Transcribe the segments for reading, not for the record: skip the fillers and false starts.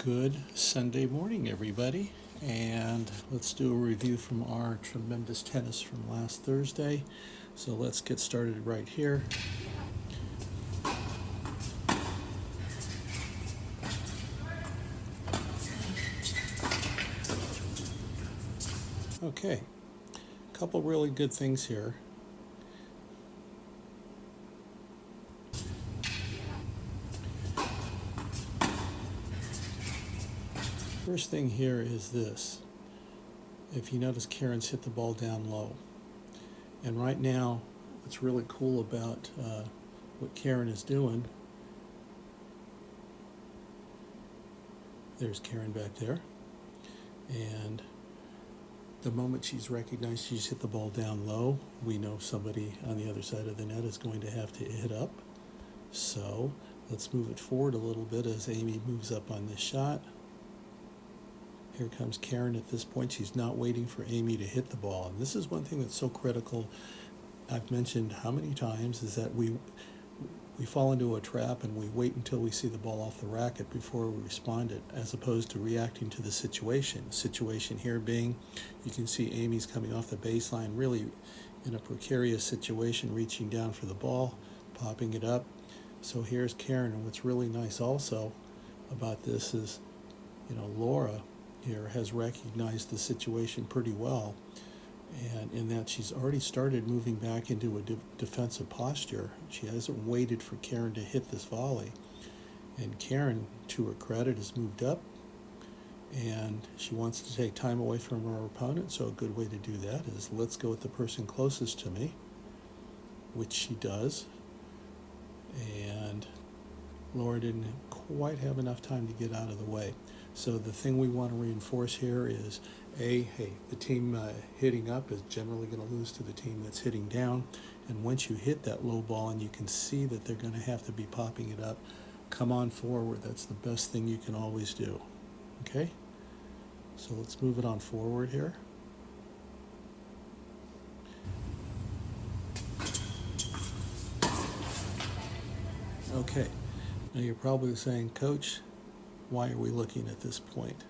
Good Sunday morning, everybody, and let's do a review from our tremendous tennis from last Thursday. So let's get started right here. Okay, a couple really good things here. First thing here is this. If you notice, Karen's hit the ball down low. And right now, what's really cool about what Karen is doing, there's Karen back there, and the moment she's recognized she's hit the ball down low, we know somebody on the other side of the net is going to have to hit up. So let's move it forward a little bit as Amy moves up on this shot. Here comes Karen at this point. She's not waiting for Amy to hit the ball. And this is one thing that's so critical. I've mentioned how many times is that we fall into a trap and we wait until we see the ball off the racket before we respond it, as opposed to reacting to the situation. The situation here being, you can see Amy's coming off the baseline, really in a precarious situation, reaching down for the ball, popping it up. So here's Karen, and what's really nice also about this is, Laura here has recognized the situation pretty well, and in that she's already started moving back into a defensive posture. She hasn't waited for Karen to hit this volley, and Karen, to her credit, has moved up, and she wants to take time away from her opponent. So a good way to do that is, let's go with the person closest to me, which she does. And Laura didn't quite have enough time to get out of the way. So the thing we want to reinforce here is, the team hitting up is generally going to lose to the team that's hitting down. And once you hit that low ball and you can see that they're going to have to be popping it up, come on forward. That's the best thing you can always do. Okay? So let's move it on forward here. Okay. Now you're probably saying, Coach, why are we looking at this point?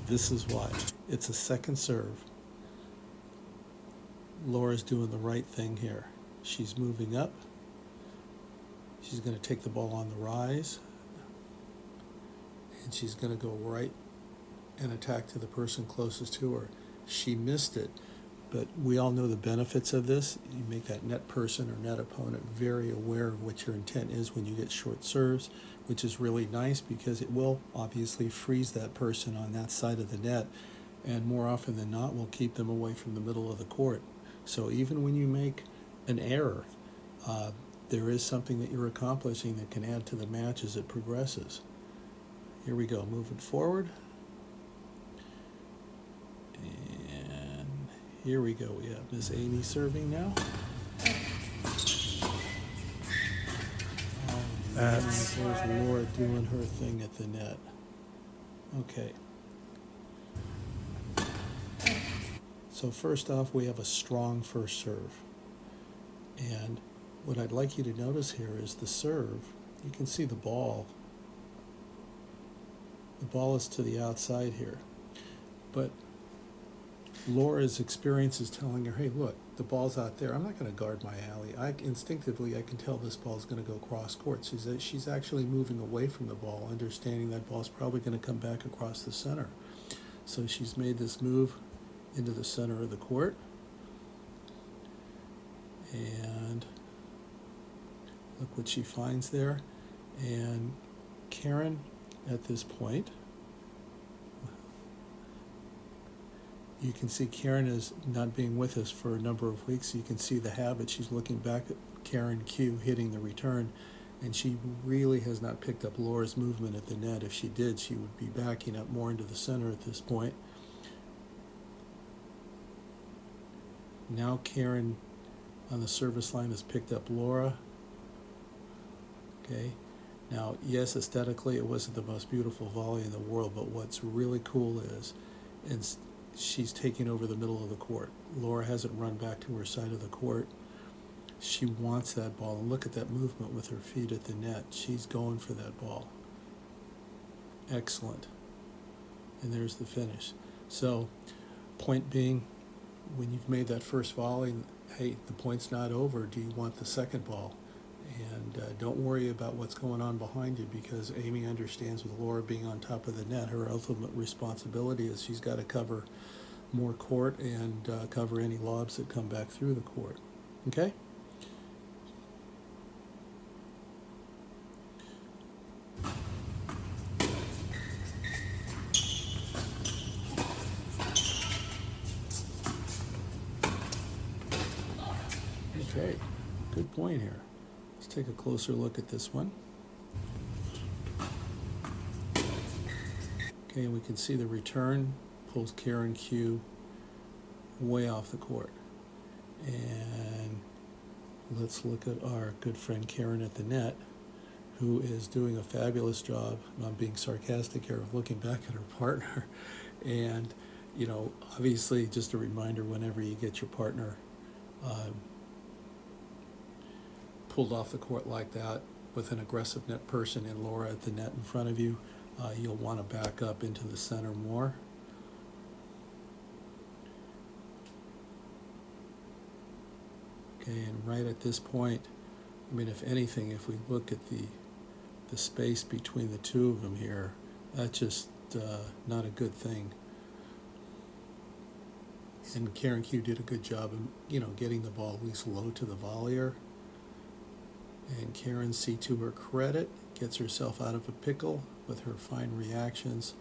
This is why. It's a second serve. Laura's doing the right thing here. She's moving up. She's going to take the ball on the rise. And she's going to go right and attack to the person closest to her. She missed it. But we all know the benefits of this. You make that net person or net opponent very aware of what your intent is when you get short serves, which is really nice because it will obviously freeze that person on that side of the net, and more often than not will keep them away from the middle of the court. So even when you make an error, there is something that you're accomplishing that can add to the match as it progresses. Here we go, moving forward. Here we go. We have Miss Amy serving now. There's Laura doing her thing at the net. Okay. So first off, we have a strong first serve. And what I'd like you to notice here is the serve. You can see the ball. The ball is to the outside here. But Laura's experience is telling her, hey, look, the ball's out there. I'm not going to guard my alley. Instinctively, I can tell this ball's going to go cross court. She's actually moving away from the ball, understanding that ball's probably going to come back across the center. So she's made this move into the center of the court. And look what she finds there. And Karen, at this point, you can see Karen is not being with us for a number of weeks. You can see the habit. She's looking back at Karen Q hitting the return, and she really has not picked up Laura's movement at the net. If she did, she would be backing up more into the center at this point. Now Karen on the service line has picked up Laura. Okay. Now, yes, aesthetically it wasn't the most beautiful volley in the world, but what's really cool is, she's taking over the middle of the court. Laura hasn't run back to her side of the court. She wants that ball. And look at that movement with her feet at the net. She's going for that ball. Excellent. And there's the finish. So, point being, when you've made that first volley, hey, the point's not over. Do you want the second ball? And don't worry about what's going on behind you, because Amy understands, with Laura being on top of the net, her ultimate responsibility is she's got to cover more court and cover any lobs that come back through the court. Okay? Okay, good point here. Let's take a closer look at this one. Okay, we can see the return pulls Karen Q way off the court. And let's look at our good friend Karen at the net, who is doing a fabulous job. I'm being sarcastic here, of looking back at her partner. And, you know, obviously, just a reminder, whenever you get your partner pulled off the court like that with an aggressive net person and Laura at the net in front of you, you'll want to back up into the center more. Okay, and right at this point, I mean, if anything, if we look at the space between the two of them here, that's just not a good thing. And Karen Q did a good job of, you know, getting the ball at least low to the volleyer. And Karen C, to her credit, gets herself out of a pickle with her fine reactions.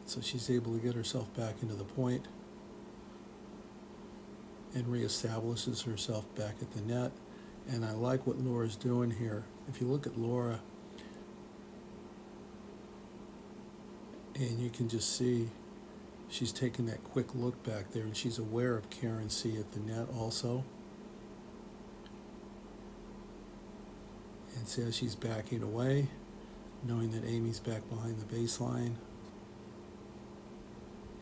So she's able to get herself back into the point and reestablishes herself back at the net. And I like what Laura's doing here. If you look at Laura, and you can just see she's taking that quick look back there, and she's aware of Karen C at the net also. And see how she's backing away, knowing that Amy's back behind the baseline.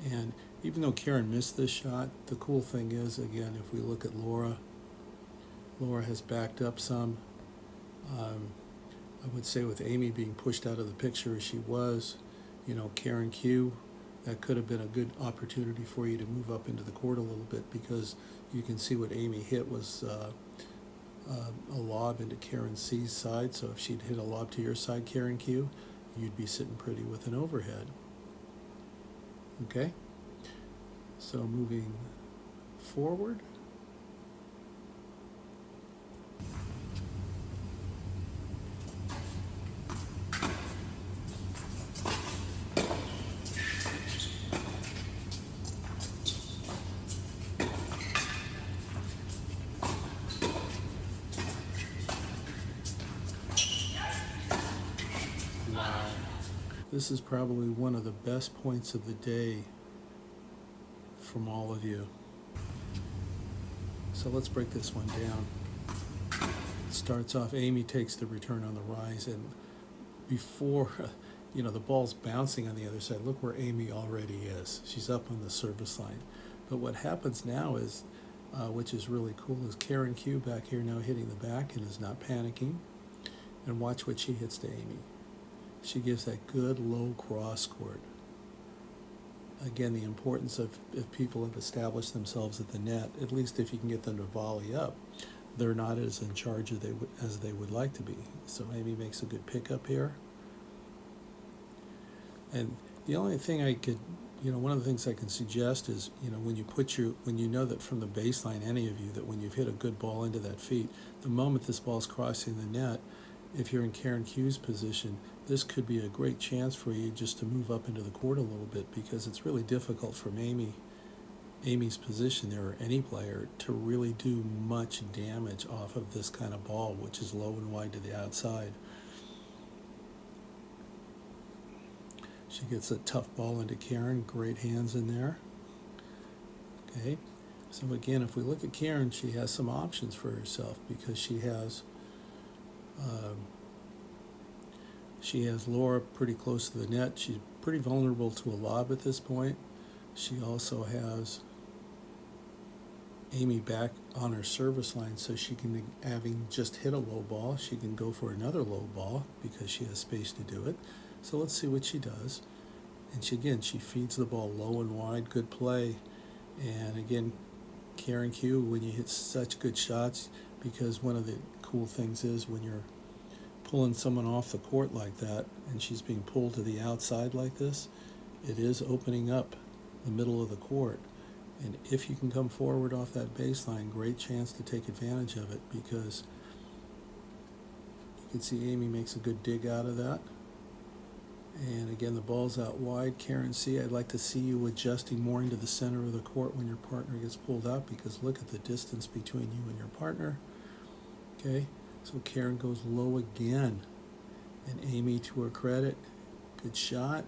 And even though Karen missed this shot, the cool thing is, again, if we look at Laura, Laura has backed up some. I would say with Amy being pushed out of the picture as she was, you know, Karen Q, that could have been a good opportunity for you to move up into the court a little bit, because you can see what Amy hit was a lob into Karen C's side. So if she'd hit a lob to your side, Karen Q, you'd be sitting pretty with an overhead. Okay? So moving forward. Wow. This is probably one of the best points of the day from all of you. So let's break this one down. It starts off, Amy takes the return on the rise, and before, you know, the ball's bouncing on the other side, look where Amy already is. She's up on the service line. But what happens now is, which is really cool, is Karen Q back here now hitting the back and is not panicking. And watch what she hits to Amy. She gives that good low cross court. Again, the importance of, if people have established themselves at the net, at least if you can get them to volley up, they're not as in charge as they would like to be. So Amy makes a good pickup here. And the only thing I could, you know, one of the things I can suggest is, you know, when you know that from the baseline, any of you, that when you've hit a good ball into that feet, the moment this ball's crossing the net, if you're in Karen Q's position, this could be a great chance for you just to move up into the court a little bit, because it's really difficult for Amy's position there, or any player, to really do much damage off of this kind of ball, which is low and wide to the outside. She gets a tough ball into Karen, great hands in there. Okay, so again, if we look at Karen, she has some options for herself, because she has Laura pretty close to the net. She's pretty vulnerable to a lob at this point. She also has Amy back on her service line, so she can, having just hit a low ball, she can go for another low ball because she has space to do it. So let's see what she does. And she feeds the ball low and wide, good play. And again, Karen Q, when you hit such good shots, because one of the cool things is when you're pulling someone off the court like that and she's being pulled to the outside like this, it is opening up the middle of the court. And if you can come forward off that baseline, great chance to take advantage of it, because you can see Amy makes a good dig out of that. And again, the ball's out wide. Karen C, I'd like to see you adjusting more into the center of the court when your partner gets pulled out, because look at the distance between you and your partner. Okay, so Karen goes low again. And Amy, to her credit, good shot.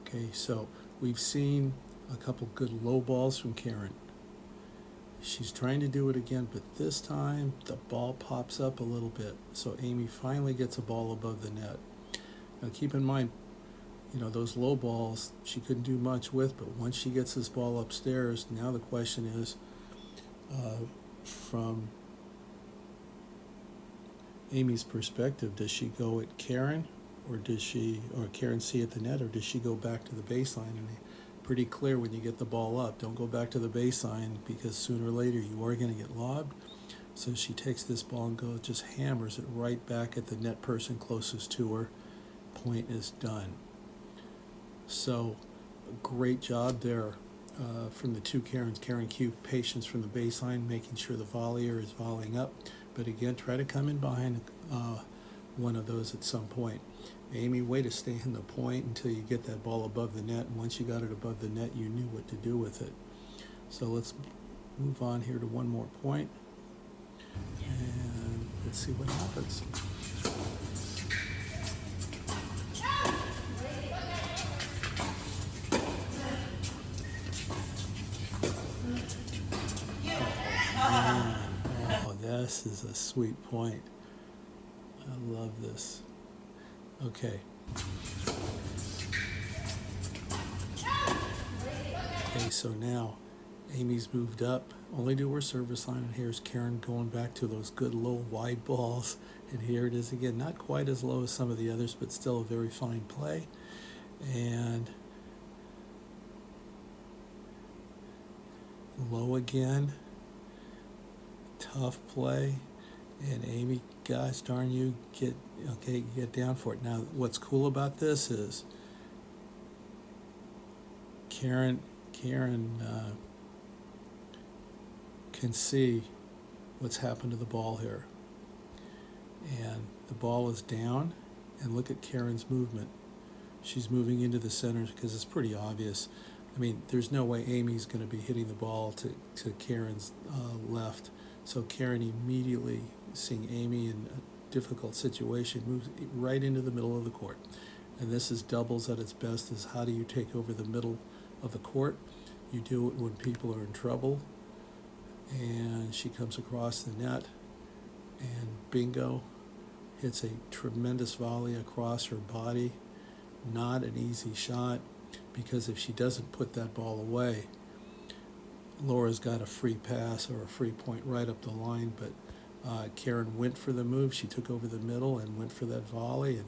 Okay, so we've seen a couple good low balls from Karen. She's trying to do it again, but this time the ball pops up a little bit. So Amy finally gets a ball above the net. Now keep in mind, those low balls she couldn't do much with, but once she gets this ball upstairs, now the question is, from Amy's perspective, does she go at Karen, or Karen C at the net, or does she go back to the baseline? And pretty clear when you get the ball up, don't go back to the baseline, because sooner or later you are going to get lobbed. So she takes this ball and just hammers it right back at the net person closest to her. Point is done. So great job there from the two Karens. Karen Q, patience from the baseline, making sure the volleyer is volleying up. But again, try to come in behind one of those at some point. Amy, way to stay in the point until you get that ball above the net. And once you got it above the net, you knew what to do with it. So let's move on here to one more point. And let's see what happens. Oh, this is a sweet point. I love this. Okay. Okay, so now Amy's moved up only to her service line, and here's Karen going back to those good low wide balls. And here it is again, not quite as low as some of the others, but still a very fine play. And low again. Tough play. And Amy, gosh darn you, get down for it. Now, what's cool about this is Karen can see what's happened to the ball here. And the ball is down, and look at Karen's movement. She's moving into the center because it's pretty obvious. I mean, there's no way Amy's going to be hitting the ball to Karen's left. So Karen immediately, seeing Amy in a difficult situation, moves right into the middle of the court. And this is doubles at its best, is how do you take over the middle of the court? You do it when people are in trouble. And she comes across the net, and bingo, hits a tremendous volley across her body. Not an easy shot, because if she doesn't put that ball away, Laura's got a free pass or a free point right up the line, but Karen went for the move. She took over the middle and went for that volley, and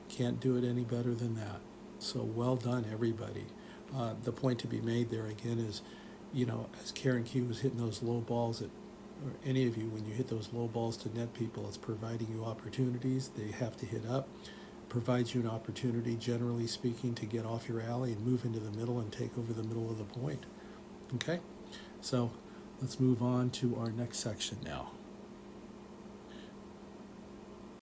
can't do it any better than that. So well done, everybody. The point to be made there again is, as Karen Q was hitting those low balls, or any of you, when you hit those low balls to net people, it's providing you opportunities. They have to hit up. Provides you an opportunity, generally speaking, to get off your alley and move into the middle and take over the middle of the point. Okay, so let's move on to our next section now.